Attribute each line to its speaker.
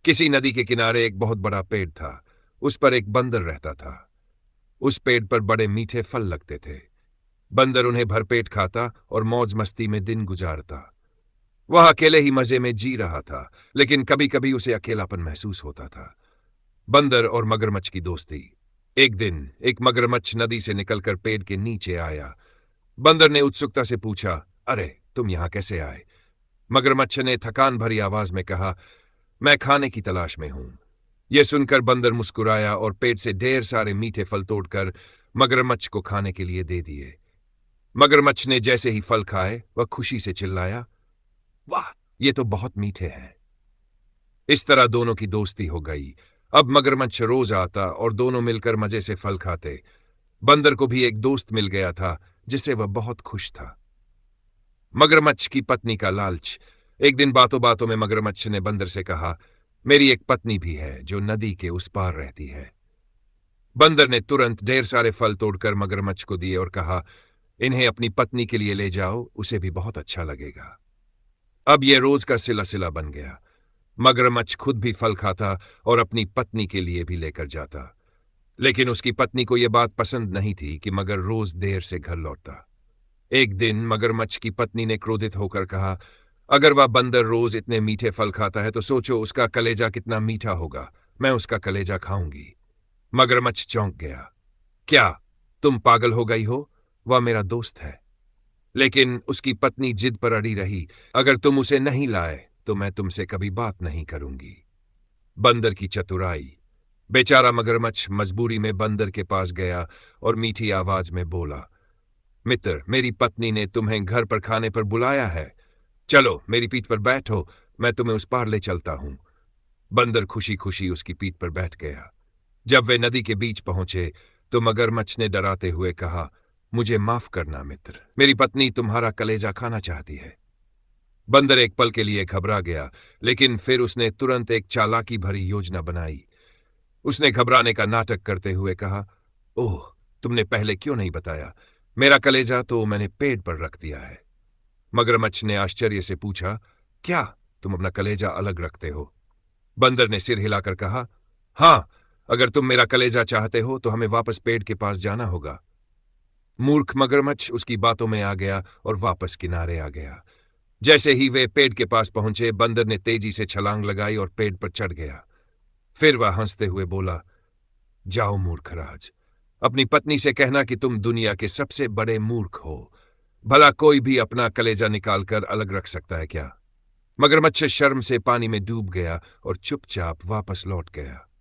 Speaker 1: किसी नदी के किनारे एक बहुत बड़ा पेड़ था। उस पर एक बंदर रहता था। उस पेड़ पर बड़े मीठे फल लगते थे। बंदर उन्हें भरपेट खाता और मौज मस्ती में दिन गुजारता। वह अकेले ही मजे में जी रहा था, लेकिन कभी कभी उसे अकेलापन महसूस होता था। बंदर और मगरमच्छ की दोस्ती। एक दिन एक मगरमच्छ नदी से निकलकर पेड़ के नीचे आया। बंदर ने उत्सुकता से पूछा, अरे तुम यहां कैसे आए? मगरमच्छ ने थकान भरी आवाज में कहा, मैं खाने की तलाश में हूं। यह सुनकर बंदर मुस्कुराया और पेट से ढेर सारे मीठे फल तोड़कर मगरमच्छ को खाने के लिए दे दिए। मगरमच्छ ने जैसे ही फल खाए वह खुशी से चिल्लाया, वाह, ये तो बहुत मीठे हैं। इस तरह दोनों की दोस्ती हो गई। अब मगरमच्छ रोज आता और दोनों मिलकर मजे से फल खाते। बंदर को भी एक दोस्त मिल गया था जिससे वह बहुत खुश था। मगरमच्छ की पत्नी का लालच। एक दिन बातों बातों में मगरमच्छ ने बंदर से कहा, मेरी एक पत्नी भी है जो नदी के उस पार रहती है। बंदर ने तुरंत ढेर सारे फल तोड़कर मगरमच्छ को दिए और कहा, इन्हें अपनी पत्नी के लिए ले जाओ, उसे भी बहुत अच्छा लगेगा। अब यह रोज का सिला सिला बन गया। मगरमच्छ खुद भी फल खाता और अपनी पत्नी के लिए भी लेकर जाता। लेकिन उसकी पत्नी को यह बात पसंद नहीं थी कि मगर रोज देर से घर लौटता। एक दिन मगरमच्छ की पत्नी ने क्रोधित होकर कहा, अगर वह बंदर रोज इतने मीठे फल खाता है तो सोचो उसका कलेजा कितना मीठा होगा। मैं उसका कलेजा खाऊंगी। मगरमच्छ चौंक गया। क्या तुम पागल हो गई हो? वह मेरा दोस्त है। लेकिन उसकी पत्नी जिद पर अड़ी रही, अगर तुम उसे नहीं लाए तो मैं तुमसे कभी बात नहीं करूंगी। बंदर की चतुराई। बेचारा मगरमच्छ मजबूरी में बंदर के पास गया और मीठी आवाज में बोला, मित्र, मेरी पत्नी ने तुम्हें घर पर खाने पर बुलाया है। चलो मेरी पीठ पर बैठो, मैं तुम्हें उस पार ले चलता हूं। बंदर खुशी खुशी उसकी पीठ पर बैठ गया। जब वे नदी के बीच पहुंचे तो मगरमच्छ ने डराते हुए कहा, मुझे माफ करना मित्र, मेरी पत्नी तुम्हारा कलेजा खाना चाहती है। बंदर एक पल के लिए घबरा गया, लेकिन फिर उसने तुरंत एक चालाकी भरी योजना बनाई। उसने घबराने का नाटक करते हुए कहा, ओह, तुमने पहले क्यों नहीं बताया? मेरा कलेजा तो मैंने पेड़ पर रख दिया है। मगरमच्छ ने आश्चर्य से पूछा, क्या तुम अपना कलेजा अलग रखते हो? बंदर ने सिर हिलाकर कहा, हां, अगर तुम मेरा कलेजा चाहते हो तो हमें वापस पेड़ के पास जाना होगा। मूर्ख मगरमच्छ उसकी बातों में आ गया और वापस किनारे आ गया। जैसे ही वे पेड़ के पास पहुंचे, बंदर ने तेजी से छलांग लगाई और पेड़ पर चढ़ गया। फिर वह हंसते हुए बोला, जाओ मूर्खराज, अपनी पत्नी से कहना कि तुम दुनिया के सबसे बड़े मूर्ख हो। भला कोई भी अपना कलेजा निकालकर अलग रख सकता है क्या? मगरमच्छ शर्म से पानी में डूब गया और चुपचाप वापस लौट गया।